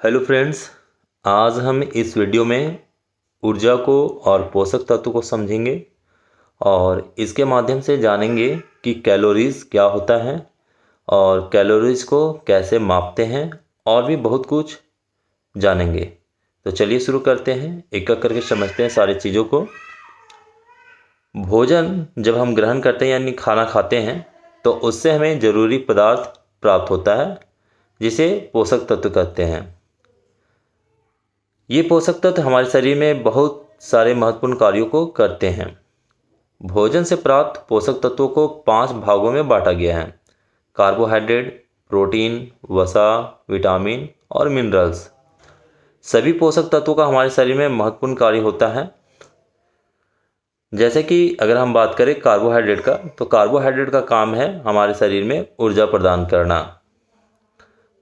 Hello friends, आज हम इस वीडियो में ऊर्जा को और पोषक तत्व को समझेंगे और इसके माध्यम से जानेंगे कि कैलोरीज़ क्या होता है और कैलोरीज़ को कैसे मापते हैं और भी बहुत कुछ जानेंगे। तो चलिए शुरू करते हैं, एक एक करके समझते हैं सारी चीज़ों को। भोजन जब हम ग्रहण करते हैं यानी खाना खाते हैं तो उससे हमें ज़रूरी पदार्थ प्राप्त होता है जिसे पोषक तत्व कहते हैं। ये पोषक तत्व हमारे शरीर में बहुत सारे महत्वपूर्ण कार्यों को करते हैं। भोजन से प्राप्त पोषक तत्वों को 5 भागों में बांटा गया है: कार्बोहाइड्रेट, प्रोटीन, वसा, विटामिन और मिनरल्स। सभी पोषक तत्वों का हमारे शरीर में महत्वपूर्ण कार्य होता है। जैसे कि अगर हम बात करें कार्बोहाइड्रेट का, तो कार्बोहाइड्रेट का काम है हमारे शरीर में ऊर्जा प्रदान करना।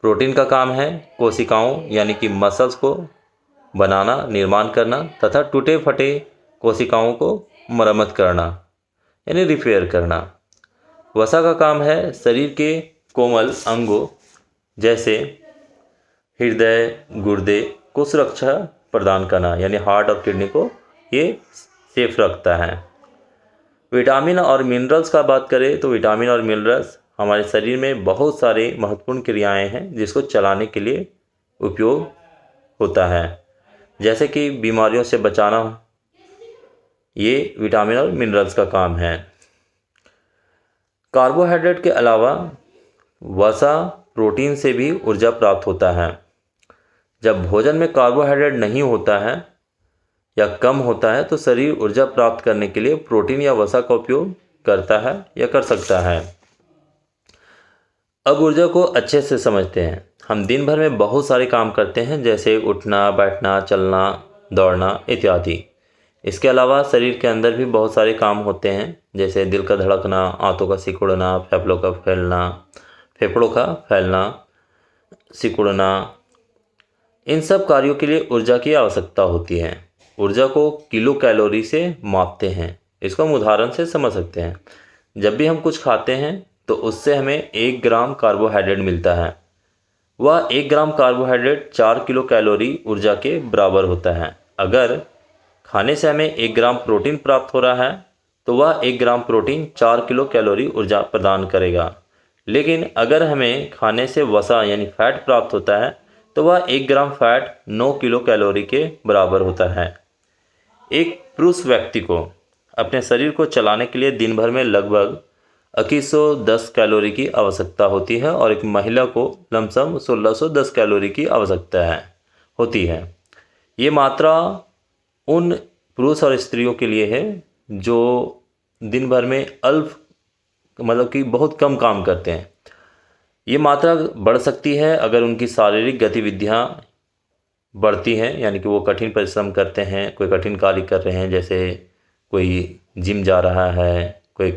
प्रोटीन का काम है कोशिकाओं यानी कि मसल्स को बनाना, निर्माण करना तथा टूटे फटे कोशिकाओं को मरम्मत करना यानी रिपेयर करना। वसा का काम है शरीर के कोमल अंगों जैसे हृदय, गुर्दे को सुरक्षा प्रदान करना यानी हार्ट और किडनी को ये सेफ रखता है। विटामिन और मिनरल्स का बात करें तो विटामिन और मिनरल्स हमारे शरीर में बहुत सारे महत्वपूर्ण क्रियाएं हैं जिसको चलाने के लिए उपयोग होता है, जैसे कि बीमारियों से बचाना। ये विटामिन और मिनरल्स का काम है। कार्बोहाइड्रेट के अलावा वसा, प्रोटीन से भी ऊर्जा प्राप्त होता है। जब भोजन में कार्बोहाइड्रेट नहीं होता है या कम होता है तो शरीर ऊर्जा प्राप्त करने के लिए प्रोटीन या वसा का उपयोग करता है या कर सकता है। अब ऊर्जा को अच्छे से समझते हैं। हम दिन भर में बहुत सारे काम करते हैं जैसे उठना, बैठना, चलना, दौड़ना इत्यादि। इसके अलावा शरीर के अंदर भी बहुत सारे काम होते हैं जैसे दिल का धड़कना, आंतों का सिकुड़ना, फेफड़ों का फैलना, सिकुड़ना। इन सब कार्यों के लिए ऊर्जा की आवश्यकता होती है। ऊर्जा को किलो कैलोरी से मापते हैं। इसको हम उदाहरण से समझ सकते हैं। जब भी हम कुछ खाते हैं तो उससे हमें 1 ग्राम कार्बोहाइड्रेट मिलता है। वह 1 ग्राम कार्बोहाइड्रेट 4 किलो कैलोरी ऊर्जा के बराबर होता है। अगर खाने से हमें 1 ग्राम प्रोटीन प्राप्त हो रहा है तो वह 1 ग्राम प्रोटीन 4 किलो कैलोरी ऊर्जा प्रदान करेगा। लेकिन अगर हमें खाने से वसा यानी फैट प्राप्त होता है तो वह 1 ग्राम फैट 9 किलो कैलोरी के बराबर होता है। एक पुरुष व्यक्ति को अपने शरीर को चलाने के लिए दिन भर में लगभग 2110 कैलोरी की आवश्यकता होती है और एक महिला को लमसम 1610 कैलोरी की आवश्यकता होती है। ये मात्रा उन पुरुष और स्त्रियों के लिए है जो दिन भर में मतलब कि बहुत कम काम करते हैं। ये मात्रा बढ़ सकती है अगर उनकी शारीरिक गतिविधियाँ बढ़ती हैं, यानी कि वो कठिन परिश्रम करते हैं, कोई कठिन कार्य कर रहे हैं, जैसे कोई जिम जा रहा है, कोई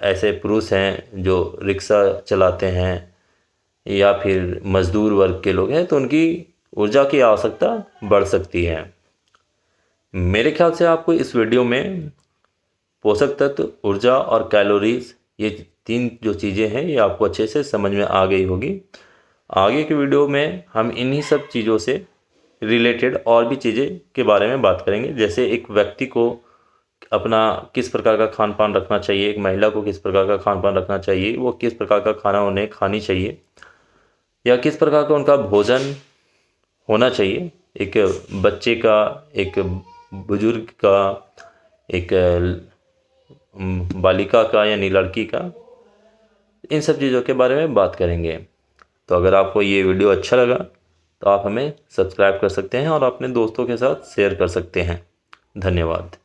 ऐसे पुरुष हैं जो रिक्शा चलाते हैं या फिर मजदूर वर्ग के लोग हैं, तो उनकी ऊर्जा की आवश्यकता बढ़ सकती है। मेरे ख्याल से आपको इस वीडियो में पोषक तत्व, ऊर्जा और कैलोरीज, ये 3 जो चीज़ें हैं ये आपको अच्छे से समझ में आ गई होगी। आगे के वीडियो में हम इन्हीं सब चीज़ों से रिलेटेड और भी चीज़ें के बारे में बात करेंगे, जैसे एक व्यक्ति को अपना किस प्रकार का खान पान रखना चाहिए, एक महिला को किस प्रकार का खान पान रखना चाहिए, वो किस प्रकार का खाना उन्हें खानी चाहिए या किस प्रकार का उनका भोजन होना चाहिए, एक बच्चे का, एक बुजुर्ग का, एक बालिका का यानी लड़की का, इन सब चीज़ों के बारे में बात करेंगे। तो अगर आपको ये वीडियो अच्छा लगा तो आप हमें सब्सक्राइब कर सकते हैं और अपने दोस्तों के साथ शेयर कर सकते हैं। धन्यवाद।